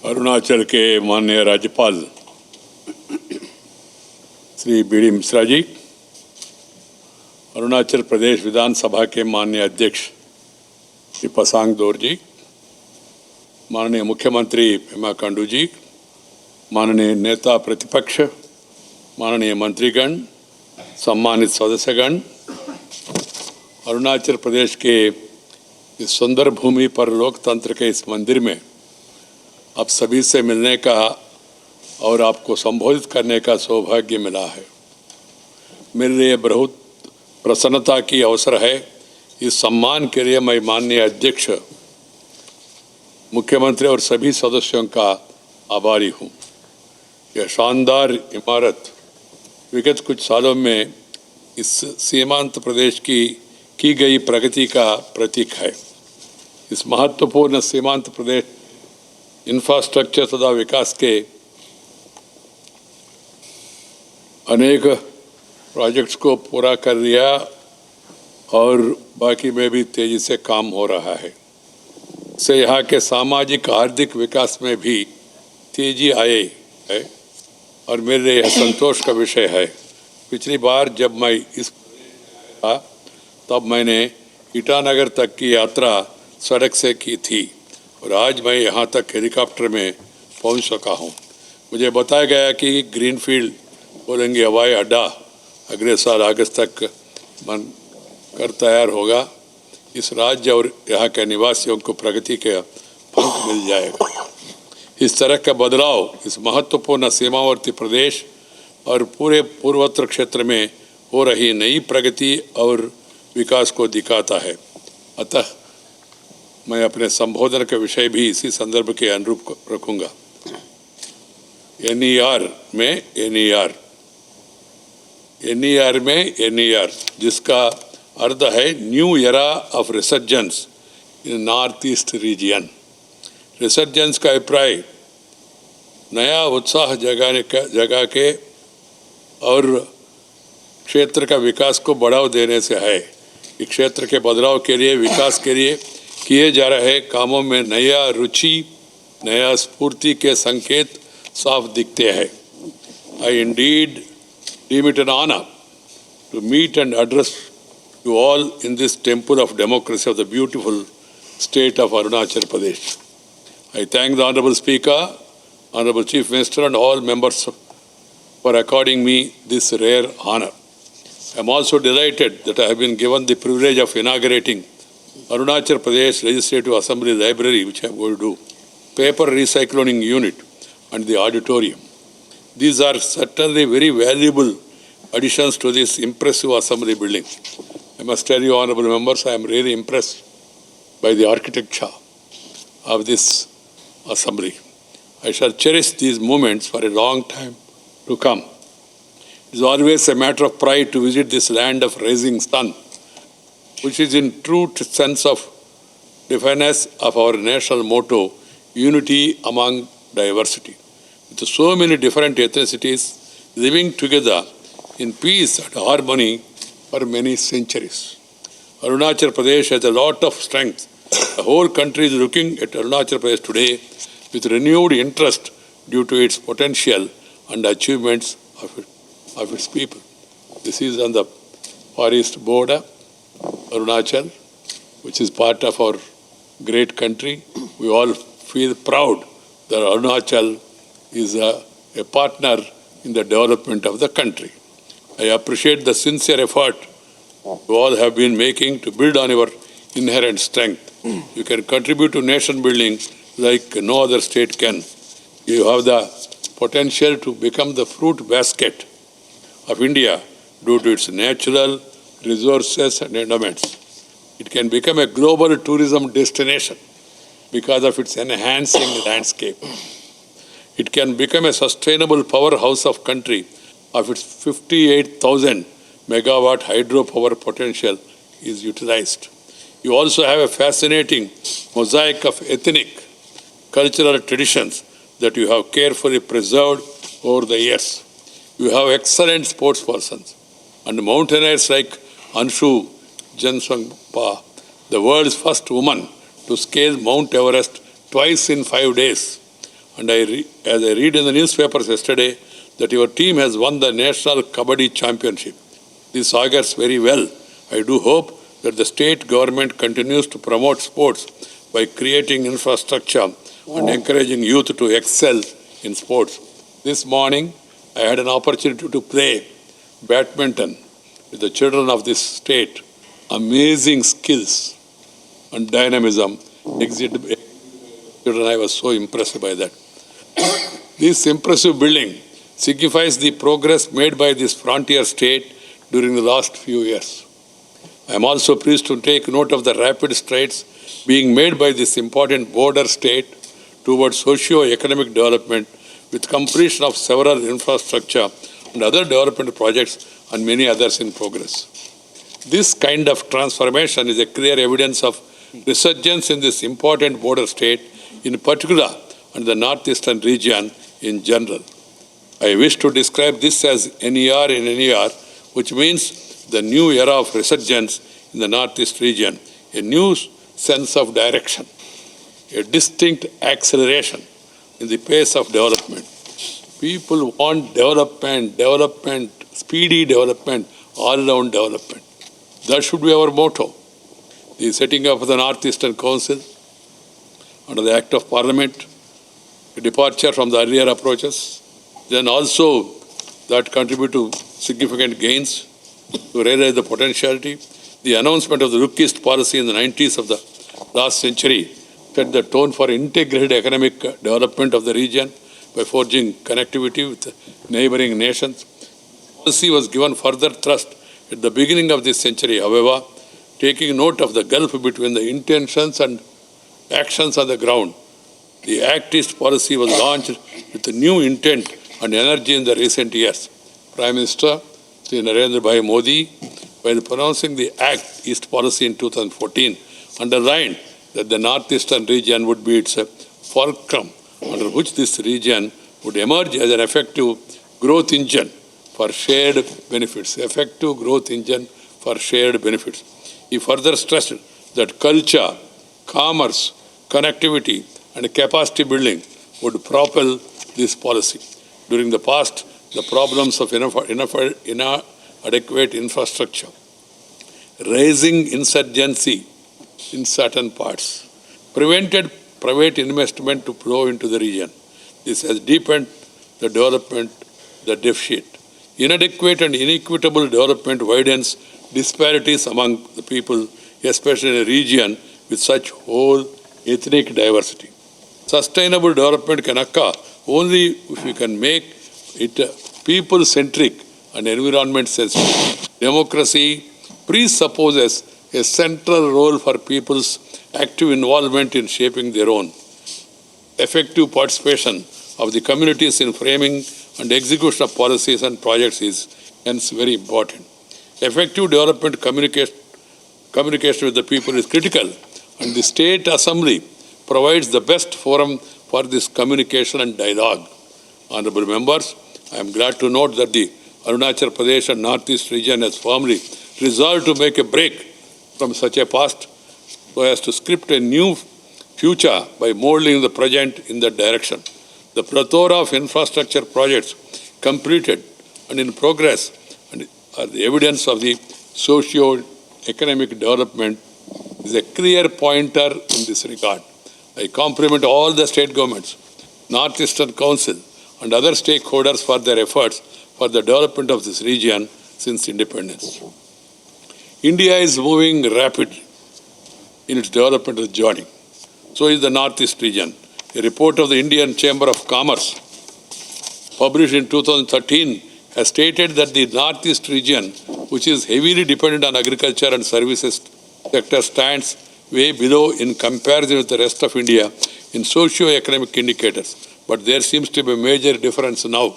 अरुणाचल के माननीय राज्यपाल श्री बी.डी. मिश्रा जी, अरुणाचल प्रदेश विधानसभा के माननीय अध्यक्ष श्री पसांग दोर जी, माननीय मुख्यमंत्री पेमा खांडू जी, माननीय नेता प्रतिपक्ष, माननीय मंत्रीगण, सम्मानित सदस्यगण, अरुणाचल प्रदेश के इस सुंदर भूमि पर लोकतंत्र के इस मंदिर में आप सभी से मिलने का और आपको संबोधित करने का सौभाग्य मिला है। मेरे लिए बहुत प्रसन्नता की अवसर है। इस सम्मान के लिए मैं माननीय अध्यक्ष, मुख्यमंत्री और सभी सदस्यों का आभारी हूँ। यह शानदार इमारत विगत कुछ सालों में इस सीमांत प्रदेश की गई प्रगति का प्रतीक है। इस महत्वपूर्ण सीमांत प्रदेश इंफ्रास्ट्रक्चर तथा विकास के अनेक प्रोजेक्ट्स को पूरा कर दिया और बाकी में भी तेजी से काम हो रहा है। इससे यहाँ के सामाजिक आर्थिक विकास में भी तेजी आई है और मेरे लिए यह संतोष का विषय है। पिछली बार जब मैं इस तब मैंने ईटानगर तक की यात्रा सड़क से की थी और आज मैं यहाँ तक हेलीकॉप्टर में पहुँच सका हूँ। मुझे बताया गया कि ग्रीनफील्ड बोलेंगे हवाई अड्डा अगले साल अगस्त तक बनकर तैयार होगा। इस राज्य और यहाँ के निवासियों को प्रगति का पंख मिल जाएगा। इस तरह का बदलाव इस महत्वपूर्ण सीमावर्ती प्रदेश और पूरे पूर्वोत्तर क्षेत्र में हो रही नई प्रगति और विकास को दिखाता है। अतः मैं अपने संबोधन का विषय भी इसी संदर्भ के अनुरूप रखूंगा। NER जिसका अर्थ है new era of resurgence in north east region. Resurgence का अभिप्राय नया उत्साह जगा के और क्षेत्र का विकास को बढ़ावा देने से है। इस क्षेत्र के बदलाव के लिए, विकास के लिए किए जा रहे कामों में नया रुचि, नया स्फूर्ति के संकेत साफ दिखते हैं। आई Indeed deem it an honor to meet and address you all in this temple of democracy of the beautiful state of Arunachal Pradesh. I thank the Honorable Speaker, Honorable Chief Minister and all members for according me this rare honor. I am also delighted that I have been given the privilege of inaugurating Arunachal Pradesh Legislative Assembly Library, which I am going to do, paper recycling unit and the auditorium. These are certainly very valuable additions to this impressive assembly building. I must tell you, honorable members, I am really impressed by the architecture of this assembly. I shall cherish these moments for a long time to come. It is always a matter of pride to visit this land of rising sun, which is in true sense of defiance of our national motto, unity among diversity. With so many different ethnicities living together in peace and harmony for many centuries. Arunachal Pradesh has a lot of strength. The whole country is looking at Arunachal Pradesh today with renewed interest due to its potential and achievements of its people. This is on the far east border, Arunachal, which is part of our great country. We all feel proud that Arunachal is a partner in the development of the country. I appreciate the sincere effort you all have been making to build on your inherent strength. You can contribute to nation building like no other state can. You have the potential to become the fruit basket of India due to its natural resources and endowments. It can become a global tourism destination because of its enhancing landscape. It can become a sustainable powerhouse of country of its 58,000 megawatt hydropower potential is utilized. You also have a fascinating mosaic of ethnic, cultural traditions that you have carefully preserved over the years. You have excellent sports persons and mountaineers like Anshu Janswangpa, the world's first woman to scale Mount Everest twice in 5 days, And as I read in the newspapers yesterday that your team has won the National Kabaddi Championship. This augurs very well. I do hope that the state government continues to promote sports by creating infrastructure and encouraging youth to excel in sports. This morning, I had an opportunity to play badminton with the children of this state. Amazing skills and dynamism exhibited. I was so impressed by that. This impressive building signifies the progress made by this frontier state during the last few years. I am also pleased to take note of the rapid strides being made by this important border state towards socio-economic development with completion of several infrastructure and other development projects and many others in progress. This kind of transformation is a clear evidence of resurgence in this important border state, in particular, and the northeastern region in general. I wish to describe this as NER in NER, which means the new era of resurgence in the northeast region, a new sense of direction, a distinct acceleration in the pace of development. People want development, speedy development, all-round development. That should be our motto. The setting up of the Northeastern Council under the Act of Parliament, a departure from the earlier approaches, then also that contribute to significant gains to realize the potentiality. The announcement of the Look East policy in the 90s of the last century set the tone for integrated economic development of the region by forging connectivity with neighboring nations. The policy was given further thrust at the beginning of this century. However, taking note of the gulf between the intentions and actions on the ground, the Act East policy was launched with a new intent and energy in the recent years. Prime Minister Sri Narendra Bhai Modi, while pronouncing the Act East policy in 2014, underlined that the northeastern region would be its fulcrum, under which this region would emerge as an effective growth engine for shared benefits. Effective growth engine for shared benefits. He further stressed that culture, commerce, connectivity, and capacity building would propel this policy. During the past, the problems of inadequate infrastructure, rising insurgency in certain parts, prevented private investment to flow into the region. This has deepened the development, the deficit. Inadequate and inequitable development widens disparities among the people, especially in a region with such whole ethnic diversity. Sustainable development can occur only if we can make it people-centric and environment-sensitive. Democracy presupposes a central role for people's active involvement in shaping their own. Effective participation of the communities in framing and execution of policies and projects is hence very important. Effective development communication with the people is critical, and the State Assembly provides the best forum for this communication and dialogue. Honorable members, I am glad to note that the Arunachal Pradesh and Northeast region has firmly resolved to make a break from such a past so as to script a new future by molding the present in that direction. The plethora of infrastructure projects completed and in progress are the evidence of the socio-economic development is a clear pointer in this regard. I compliment all the state governments, Northeastern Council, and other stakeholders for their efforts for the development of this region since independence. India is moving rapidly in its developmental journey. So is the Northeast region. A report of the Indian Chamber of Commerce, published in 2013, has stated that the Northeast region, which is heavily dependent on agriculture and services sector, stands way below in comparison with the rest of India in socio-economic indicators. But there seems to be a major difference now.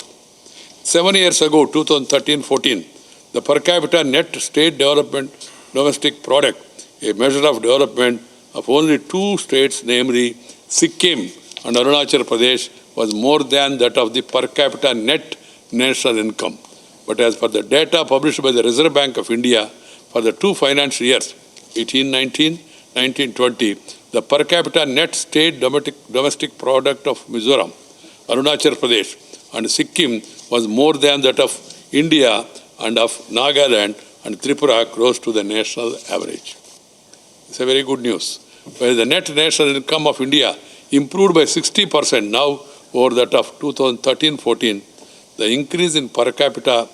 7 years ago, 2013-14, the per capita net state development domestic product, a measure of development of only two states, namely Sikkim and Arunachal Pradesh, was more than that of the per capita net national income. But as per the data published by the Reserve Bank of India for the two financial years, 1819, 1920, the per capita net state domestic product of Mizoram Arunachal Pradesh and Sikkim was more than that of India and of Nagaland and Tripura, close to the national average. It's a very good news. Where the net national income of India improved by 60% now over that of 2013-14. The increase in per capita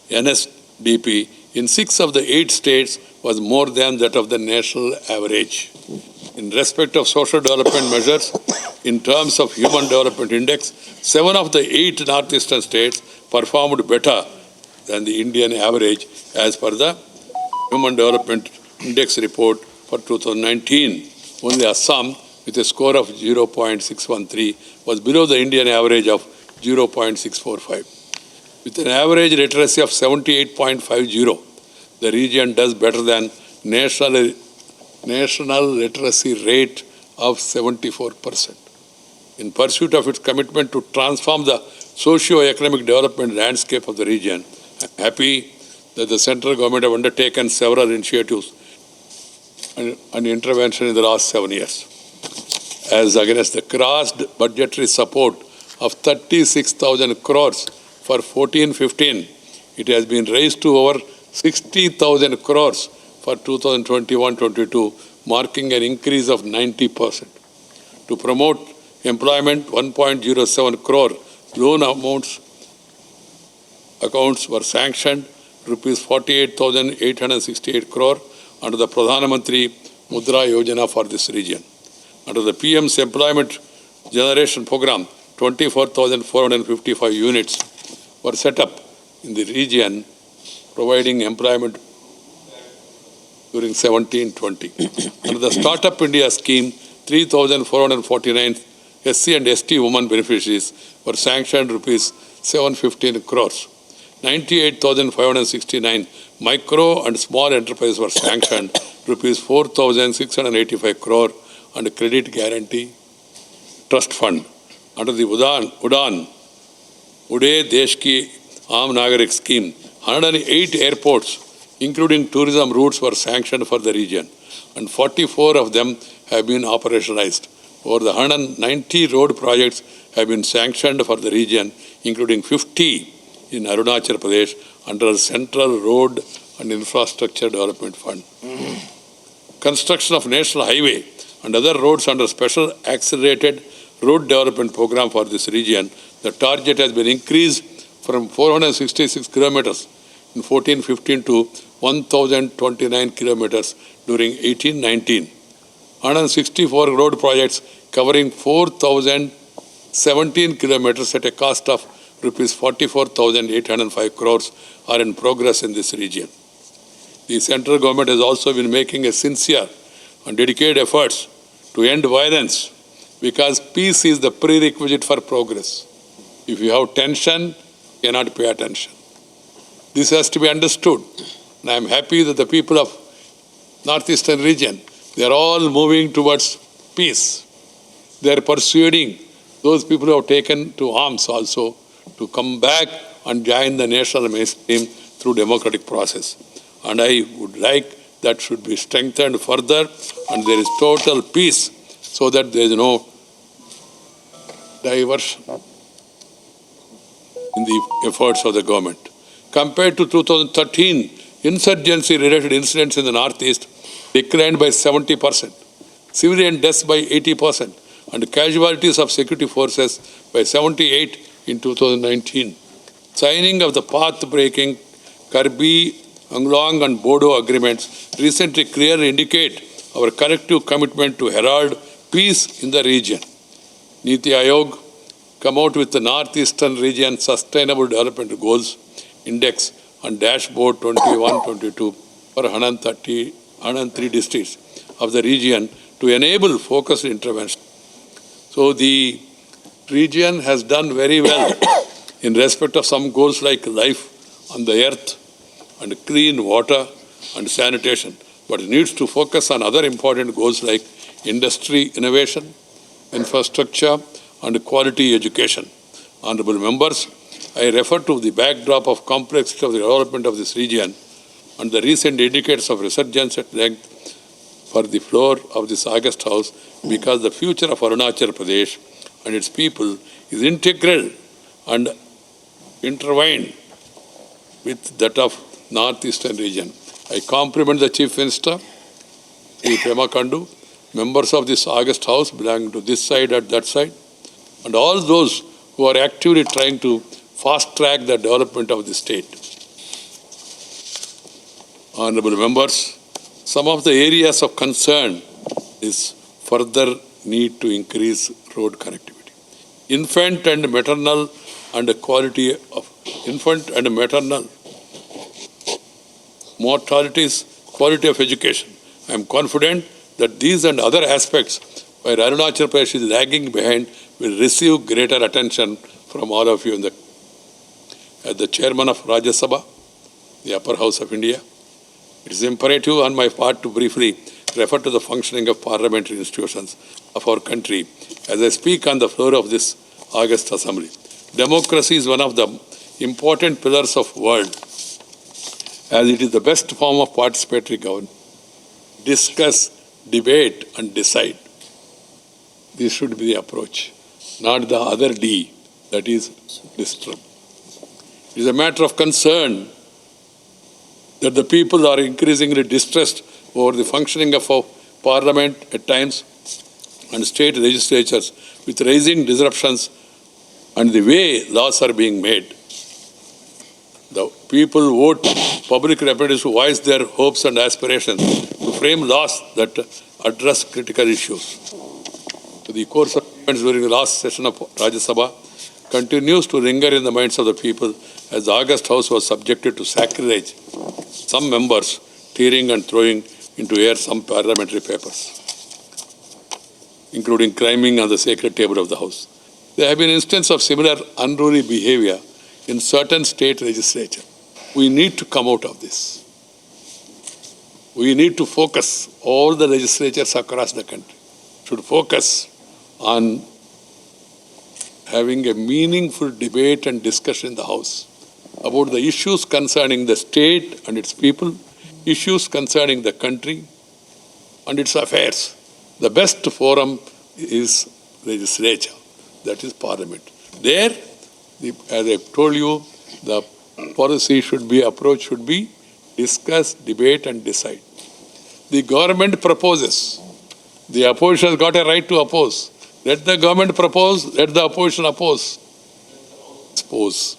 NSDP in 6 of the 8 states was more than that of the national average. In respect of social development measures, in terms of Human Development Index, 7 of the 8 northeastern states performed better than the Indian average as per the Human Development Index report for 2019. Only Assam, with a score of 0.613, was below the Indian average of 0.645. With an average literacy of 78.50, the region does better than national literacy rate of 74%. In pursuit of its commitment to transform the socio-economic development landscape of the region, I am happy that the central government have undertaken several initiatives and intervention in the last 7 years. As against the crossed budgetary support of 36,000 crores for 14-15, it has been raised to over 60,000 crores for 2021-22, marking an increase of 90%. To promote employment, 1.07 crore loan accounts were sanctioned, rupees 48,868 crore under the Pradhan Mantri Mudra Yojana for this region. Under the PM's Employment Generation Program, 24,455 units were set up in the region, providing employment during 17-20. Under the Startup India scheme, 3,449 SC and ST women beneficiaries were sanctioned rupees 715 crores. 98,569 micro and small enterprises were sanctioned rupees 4,685 crore and Credit Guarantee Trust Fund. Under the Ude Desh Ki Aam Nagarik scheme, 108 airports, including tourism routes, were sanctioned for the region, and 44 of them have been operationalized. Over the 190 road projects have been sanctioned for the region, including 50 in Arunachal Pradesh under the Central Road and Infrastructure Development Fund. Construction of National Highway and other roads under Special Accelerated Road Development Program for this region, the target has been increased from 466 kilometers in 14-15 to 1,029 kilometers during 18-19. 164 road projects covering 4,017 kilometers at a cost of rupees 44,805 crores are in progress in this region. The central government has also been making a sincere and dedicated efforts to end violence, because peace is the prerequisite for progress. If you have tension, you cannot pay attention. This has to be understood. And I am happy that the people of northeastern region, they are all moving towards peace. They are persuading those people who have taken to arms also to come back and join the national mainstream through democratic process. And I would like that should be strengthened further, and there is total peace so that there is no diversion in the efforts of the government. Compared to 2013, insurgency-related incidents in the Northeast declined by 70%, civilian deaths by 80%, and casualties of security forces by 78% in 2019. Signing of the path-breaking Karbi, Anglong and Bodo agreements recently clearly indicate our collective commitment to herald peace in the region. Niti Aayog come out with the Northeastern Region Sustainable Development Goals Index and Dashboard 21-22 for 103 districts of the region to enable focused intervention. So the region has done very well in respect of some goals like life on the earth and clean water and sanitation, but it needs to focus on other important goals like industry innovation, infrastructure, and quality education. Honorable members, I refer to the backdrop of complexity of the development of this region and the recent indicators of resurgence at length for the floor of this August House, because the future of Arunachal Pradesh and its people is integral and intertwined with that of Northeastern region. I compliment the Chief Minister, Sri Pema Kandu, members of this August House belonging to this side and that side, and all those who are actively trying to fast-track the development of the state. Honorable members, some of the areas of concern is further need to increase road connectivity. Infant and maternal mortalities, quality of education. I am confident that these and other aspects where Arunachal Pradesh is lagging behind will receive greater attention from all of you as the chairman of Rajya Sabha, the upper house of India. It is imperative on my part to briefly refer to the functioning of parliamentary institutions of our country as I speak on the floor of this August Assembly. Democracy is one of the important pillars of world, as it is the best form of participatory government. Discuss, debate and decide. This should be the approach, not the other D, that is disturb. It is a matter of concern that the people are increasingly distressed over the functioning of our parliament at times and state legislatures with rising disruptions and the way laws are being made. The people vote public representatives to voice their hopes and aspirations to frame laws that address critical issues. The course of events during the last session of Rajya Sabha continues to linger in the minds of the people as the August House was subjected to sacrilege, some members tearing and throwing into air some parliamentary papers, including climbing on the sacred table of the House. There have been instances of similar unruly behavior in certain state legislatures. We need to come out of this. We need to focus, all the legislatures across the country should focus on having a meaningful debate and discussion in the House about the issues concerning the state and its people, issues concerning the country and its affairs. The best forum is legislature, that is parliament. There, as I told you, the policy should be, approach should be discuss, debate and decide. The government proposes. The opposition has got a right to oppose. Let the government propose, let the opposition oppose. Suppose.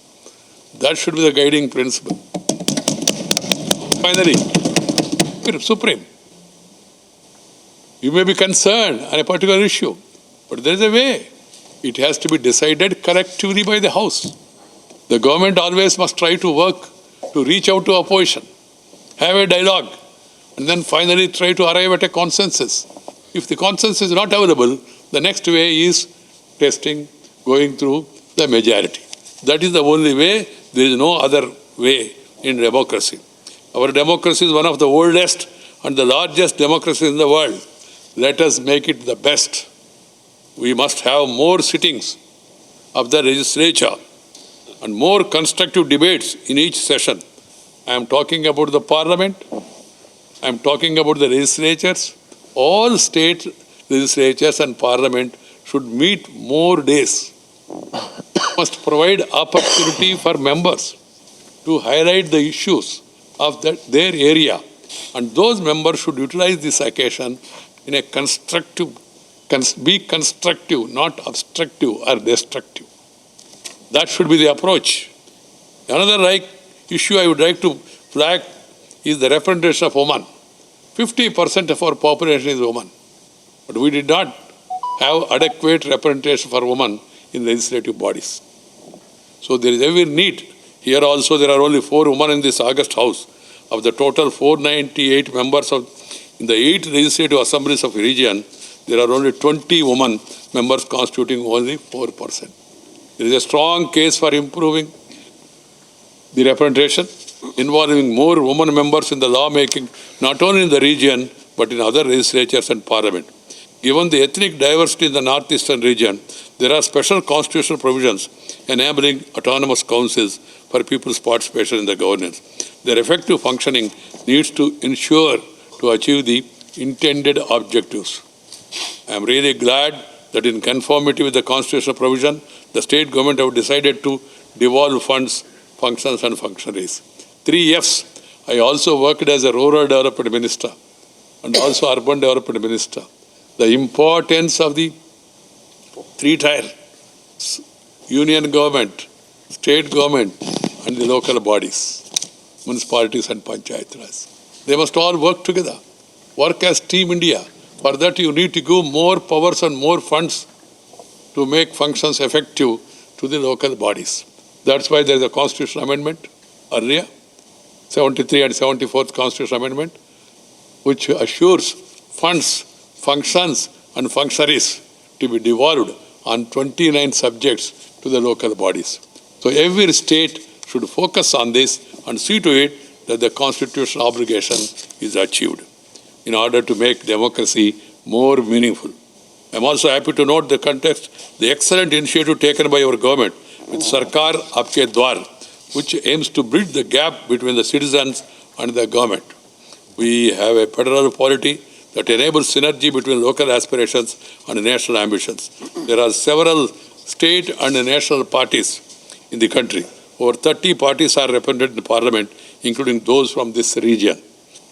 That should be the guiding principle. Finally, Supreme. You may be concerned on a particular issue, but there is a way. It has to be decided collectively by the House. The government always must try to work to reach out to opposition, have a dialogue, and then finally try to arrive at a consensus. If the consensus is not available, the next way is testing, going through the majority. That is the only way. There is no other way in democracy. Our democracy is one of the oldest and the largest democracies in the world. Let us make it the best. We must have more sittings of the legislature and more constructive debates in each session. I am talking about the parliament. I am talking about the legislatures. All state legislatures and parliament should meet more days. Must provide opportunity for members to highlight the issues of their area, and those members should utilize this occasion in a constructive, be constructive, not obstructive or destructive. That should be the approach. Another issue I would like to flag is the representation of women. 50% of our population is women, but we did not have adequate representation for women in legislative bodies. So there is every need. Here also there are only 4 women in this August House. Of the total 498 members in the 8 legislative assemblies of region, there are only 20 women members constituting only 4%. There is a strong case for improving the representation, involving more women members in the lawmaking, not only in the region, but in other legislatures and parliament. Given the ethnic diversity in the northeastern region, there are special constitutional provisions enabling autonomous councils for people's participation in the governance. Their effective functioning needs to ensure to achieve the intended objectives. I am really glad that in conformity with the constitutional provision, the state government have decided to devolve funds, functions and functionaries. 3 Fs. I also worked as a rural development minister and also urban development minister. The importance of the 3-tier union government, state government and the local bodies, municipalities and panchayat raj. They must all work together, work as Team India. For that you need to give more powers and more funds to make functions effective to the local bodies. That's why there is a constitutional amendment earlier, 73 and 74th constitutional amendment, which assures funds, functions and functionaries to be devolved on 29 subjects to the local bodies. So every state should focus on this and see to it that the constitutional obligation is achieved in order to make democracy more meaningful. I am also happy to note the context, the excellent initiative taken by our government with Sarkar Aapke Dwar, which aims to bridge the gap between the citizens and the government. We have a federal polity that enables synergy between local aspirations and national ambitions. There are several state and national parties in the country. Over 30 parties are represented in Parliament, including those from this region.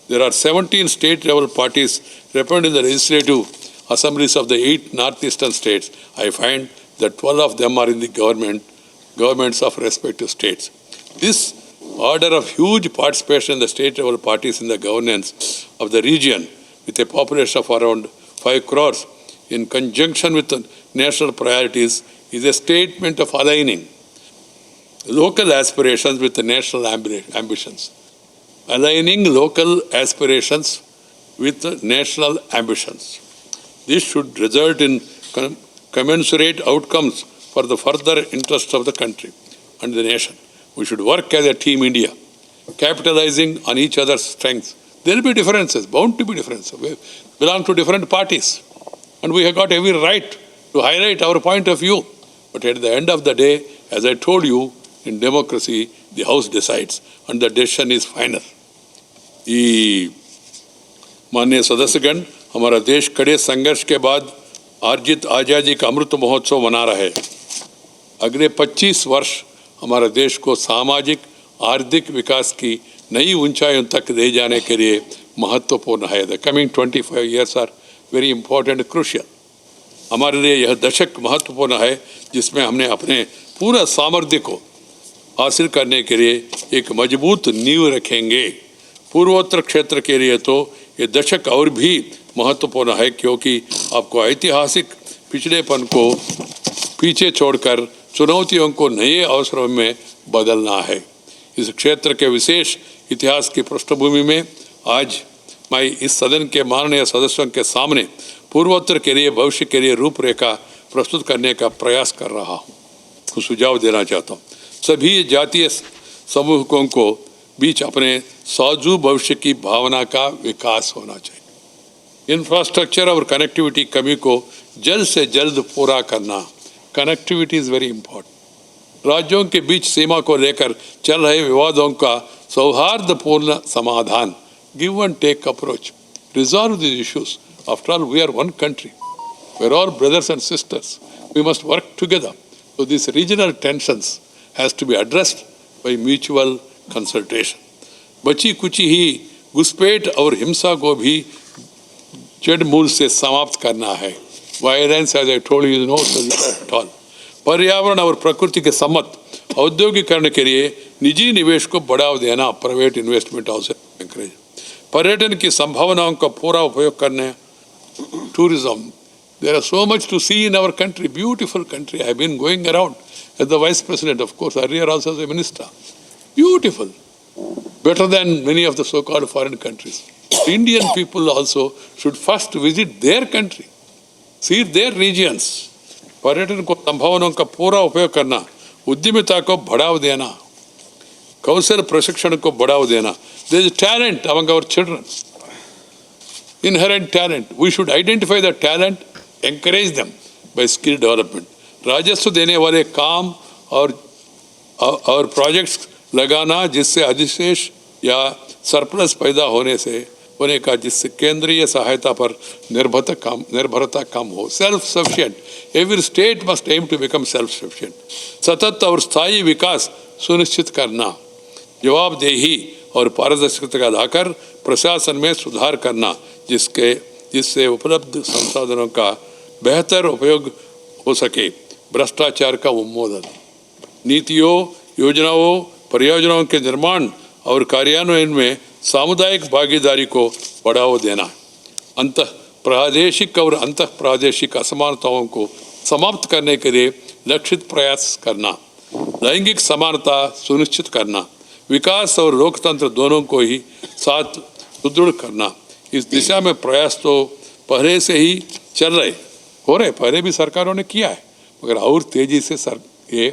There are 17 state-level parties represented in the legislative assemblies of the 8 northeastern states. I find that 12 of them are in the governments of respective states. This order of huge participation in the state-level parties in the governance of the region, with a population of around 5 crores, in conjunction with the national priorities, is a statement of aligning local aspirations with the national ambitions. Aligning local aspirations with the national ambitions. This should result in commensurate outcomes for the further interests of the country and the nation. We should work as a Team India, capitalizing on each other's strengths. There will be differences, bound to be differences. We belong to different parties, and we have got every right to highlight our point of view. But at the end of the day, as I told you, in democracy, the House decides, and the decision is final. ये माननीय सदस्यगण, हमारा देश कड़े संघर्ष के बाद अर्जित आज़ादी का अमृत महोत्सव मना रहा है। अगले 25 वर्ष हमारा देश को सामाजिक आर्थिक विकास की नई ऊंचाइयों तक ले जाने के लिए महत्वपूर्ण है। The coming 25 years are very important, crucial. हमारे लिए यह दशक महत्वपूर्ण है जिसमें हमने अपने पूरा सामर्थ्य को हासिल करने के लिए एक मजबूत नींव रखेंगे। पूर्वोत्तर क्षेत्र के लिए तो ये दशक और भी महत्वपूर्ण है, क्योंकि आपको ऐतिहासिक पिछड़ेपन को पीछे छोड़कर चुनौतियों को नए अवसरों में बदलना है। इस क्षेत्र के विशेष इतिहास की पृष्ठभूमि में आज मैं इस सदन के माननीय सदस्यों के सामने पूर्वोत्तर के लिए भविष्य के लिए रूपरेखा प्रस्तुत करने का प्रयास कर रहा हूँ। कुछ सुझाव देना चाहता हूँ। सभी जातीय समूहों को बीच अपने साझू भविष्य की भावना का विकास होना चाहिए। इंफ्रास्ट्रक्चर और कनेक्टिविटी कमी को जल्द से जल्द पूरा करना, कनेक्टिविटी इज वेरी इंपॉर्टेंट। राज्यों के बीच सीमा को लेकर चल रहे विवादों का सौहार्दपूर्ण समाधान, give and take approach, resolve these issues. After all we are one country, we are all brothers and sisters, we must work together. So this regional tensions has to be addressed by mutual consultation. बची कुची ही घुसपैठ और हिंसा को भी जड़ मूल से समाप्त करना है। Violence, as I told you, no solution at all. पर्यावरण और प्रकृति के सम्मत औद्योगिकरण के लिए निजी निवेश को बढ़ावा देना, प्राइवेट इन्वेस्टमेंट हाउस एनकरेज। पर्यटन की संभावनाओं का पूरा उपयोग करने, tourism. There are so much to see in our country, beautiful country. I have been going around as the Vice President, of course, earlier also as a minister. Beautiful, better than many of the so-called foreign countries. Indian people also should first visit their country, see their regions. पर्यटन को संभावनाओं का पूरा उपयोग करना, उद्यमिता को बढ़ावा देना, कौशल प्रशिक्षण को बढ़ावा देना. There is talent among our children, inherent talent. We should identify the talent, encourage them by skill development. राजस्व देने वाले काम और प्रोजेक्ट्स लगाना, जिससे अधिशेष या सरप्लस पैदा होने से होने का, जिससे केंद्रीय सहायता पर निर्भरता कम हो। Self sufficient, every state must aim to become self sufficient. सतत और स्थायी विकास सुनिश्चित करना, जवाबदेही और पारदर्शिता लाकर प्रशासन में सुधार करना, जिससे उपलब्ध संसाधनों का बेहतर उपयोग हो सके। भ्रष्टाचार का उन्मूलन, नीतियों, योजनाओं, परियोजनाओं के निर्माण और कार्यान्वयन में सामुदायिक भागीदारी को बढ़ावा देना। अंतः प्रादेशिक और अंतः प्रादेशिक असमानताओं को समाप्त करने के लिए लक्षित प्रयास करना। लैंगिक समानता सुनिश्चित करना, विकास और लोकतंत्र दोनों को ही साथ सुदृढ़ करना। इस दिशा में प्रयास तो पहले से ही चल रहे हो रहे, पहले भी सरकारों ने किया है, मगर और तेजी से ये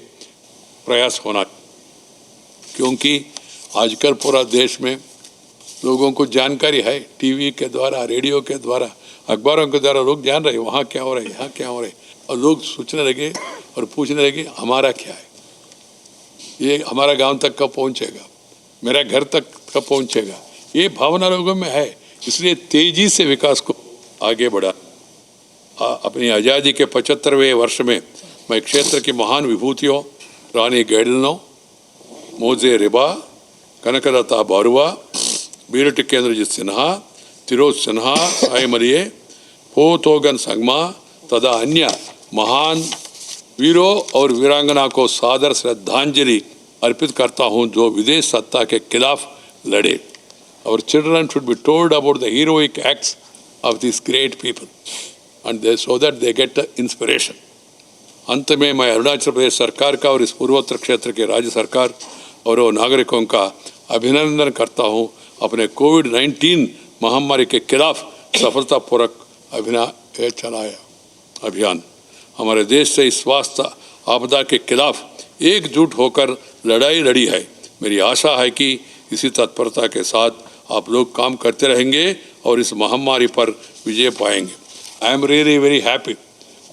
प्रयास होना, क्योंकि आजकल पूरा देश में लोगों को जानकारी है, टीवी के द्वारा, रेडियो के द्वारा, अखबारों के द्वारा लोग जान रहे वहाँ क्या हो रहा है, यहाँ क्या हो रहा है, और लोग सोचने लगे और पूछने लगे हमारा क्या है, ये हमारा गांव तक कब पहुँचेगा, मेरा घर तक कब पहुँचेगा, ये भावना लोगों में है। इसलिए तेजी से विकास को आगे बढ़ा। अपनी आज़ादी के 75वें वर्ष में मैं क्षेत्र की महान विभूतियों रानी गैडलनो, मोजे रिबा, कनकलता बारुआ, बीर टिकेंद्रजीत सिन्हा, तिरोज सिन्हा, साई मरिये, पोतोगन संगमा तथा अन्य महान वीरों और वीरांगना को सादर श्रद्धांजलि अर्पित करता हूं, जो विदेश सत्ता के खिलाफ लड़े। Our children should be told about the heroic acts of these great people, and so that they get the inspiration. अंत में मैं अरुणाचल प्रदेश सरकार का और इस पूर्वोत्तर क्षेत्र के राज्य सरकार और नागरिकों का अभिनंदन करता हूं, अपने कोविड-19 महामारी के खिलाफ सफलतापूर्वक अभियान हमारे देश से इस स्वास्थ्य आपदा के खिलाफ एकजुट होकर लड़ाई लड़ी है। मेरी आशा है कि इसी तत्परता के साथ आप लोग काम करते रहेंगे और इस महामारी पर विजय पाएंगे। I am really very happy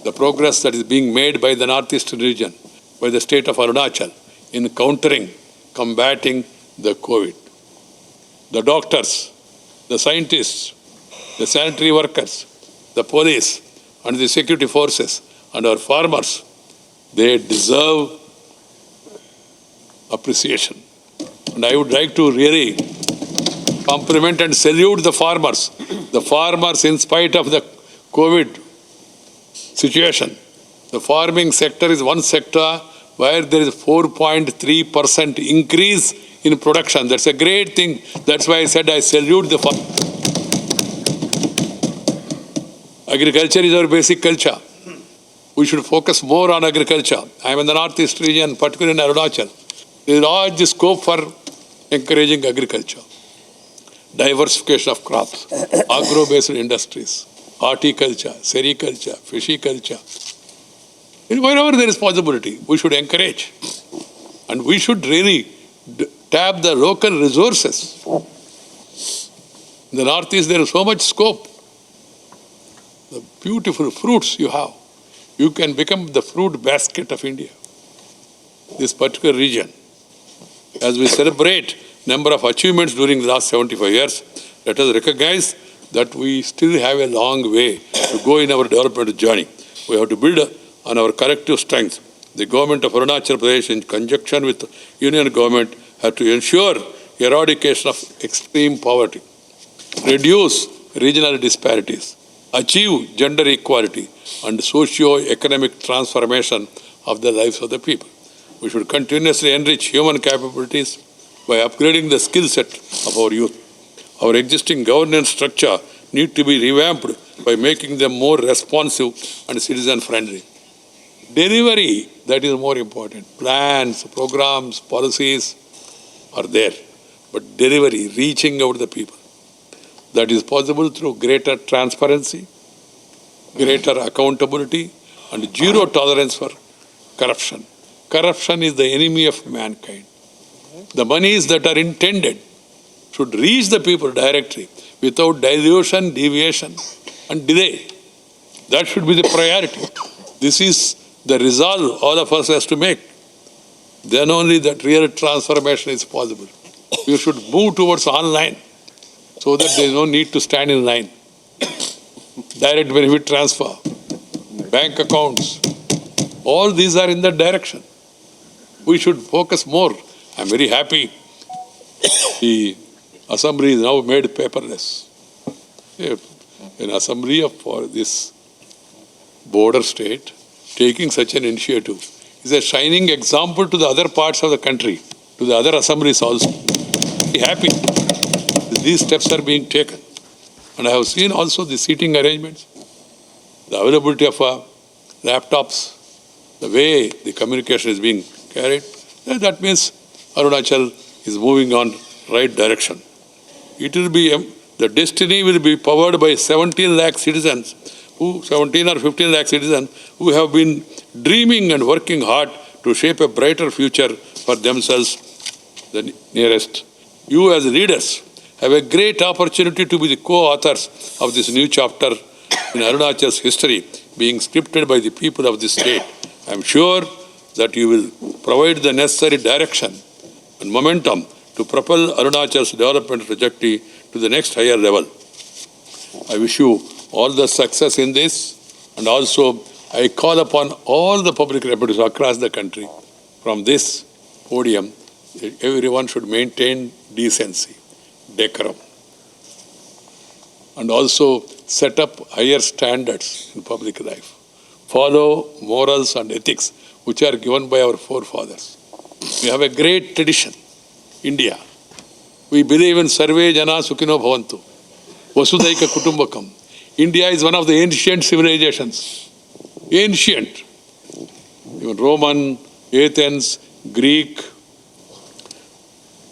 the progress that is being made by the northeastern region, by the state of Arunachal in combating the COVID. The doctors, the scientists, the sanitary workers, the police and the security forces and our farmers, they deserve appreciation. And I would like to really compliment and salute the farmers. The farmers, in spite of the COVID situation, the farming sector is one sector where there is 4.3% increase in production. That's a great thing. That's why I said I salute the farmers. Agriculture is our basic culture. We should focus more on agriculture. I am in the northeast region, particularly in Arunachal. There is large scope for encouraging agriculture, diversification of crops, agro-based industries, horticulture, sericulture, fishiculture. Wherever there is possibility, we should encourage. And we should really tap the local resources. In the northeast, there is so much scope. The beautiful fruits you have. You can become the fruit basket of India, this particular region. As we celebrate number of achievements during the last 75 years, let us recognize that we still have a long way to go in our development journey. We have to build on our collective strength. The government of Arunachal Pradesh, in conjunction with the union government, have to ensure eradication of extreme poverty, reduce regional disparities, achieve gender equality and socio-economic transformation of the lives of the people. We should continuously enrich human capabilities by upgrading the skill set of our youth. Our existing governance structure needs to be revamped by making them more responsive and citizen-friendly. Delivery, that is more important. Plans, programs, policies are there, but delivery, reaching out to the people, that is possible through greater transparency, greater accountability, and zero tolerance for corruption. Corruption is the enemy of mankind. The monies that are intended should reach the people directly without dilution, deviation, and delay. That should be the priority. This is the resolve all of us has to make. Then only that real transformation is possible. You should move towards online. so that there is no need to stand in line. Direct benefit transfer, bank accounts, all these are in that direction. We should focus more. I am very happy the assembly is now made paperless. An assembly for this border state taking such an initiative is a shining example to the other parts of the country, to the other assemblies also. Be happy these steps are being taken. And I have seen also the seating arrangements, the availability of laptops, the way the communication is being carried. That means Arunachal is moving on right direction. It will be, the destiny will be powered by 17 lakh citizens, 17 or 15 lakh citizens who have been dreaming and working hard to shape a brighter future for themselves, the nearest. You as leaders have a great opportunity to be the co-authors of this new chapter in Arunachal's history being scripted by the people of this state. I am sure that you will provide the necessary direction and momentum to propel Arunachal's development trajectory to the next higher level. I wish you all the success in this, and also I call upon all the public representatives across the country from this podium, everyone should maintain decency, decorum, and also set up higher standards in public life. Follow morals and ethics which are given by our forefathers. We have a great tradition, India. We believe in Sarve Jana Sukhino Bhavantu, Vasudaika Kutumbakam. India is one of the ancient civilizations. Ancient. Even Roman, Athens, Greek.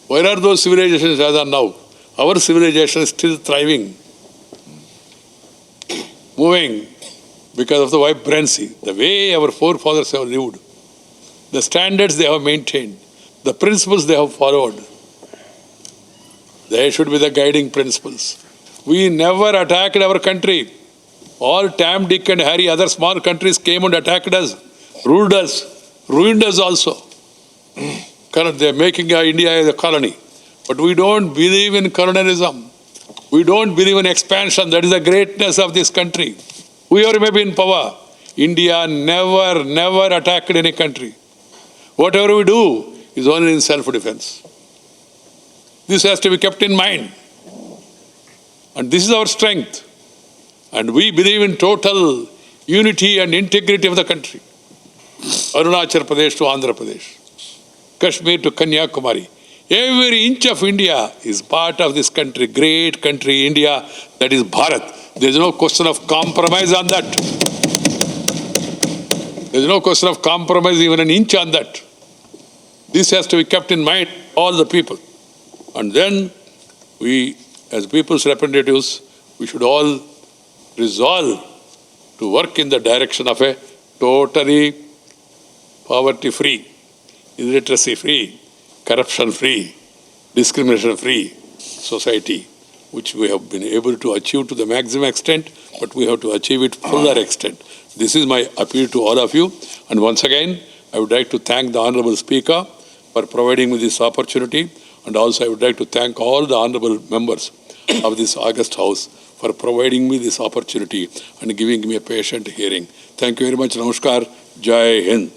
Where are those civilizations as are now? Our civilization is still thriving, moving because of the vibrancy, the way our forefathers have lived, the standards they have maintained, the principles they have followed. They should be the guiding principles. We never attacked our country. All Tam, Dick and Harry, other small countries came and attacked us, ruled us, ruined us also. They are making India a colony. But we don't believe in colonialism. We don't believe in expansion. That is the greatness of this country. Whoever may be in power, India never attacked any country. Whatever we do is only in self-defense. This has to be kept in mind. And this is our strength. And we believe in total unity and integrity of the country. Arunachal Pradesh to Andhra Pradesh, Kashmir to Kanyakumari. Every inch of India is part of this country, great country, India, that is Bharat. There is no question of compromise on that. There is no question of compromise even an inch on that. This has to be kept in mind, all the people. And then we, as people's representatives, we should all resolve to work in the direction of a totally poverty-free, illiteracy-free, corruption-free, discrimination-free society, which we have been able to achieve to the maximum extent, but we have to achieve it fuller extent. This is my appeal to all of you. And once again, I would like to thank the Honorable Speaker for providing me this opportunity. And also I would like to thank all the Honorable members of this August House for providing me this opportunity and giving me a patient hearing. Thank you very much. Namaskar. Jai Hind.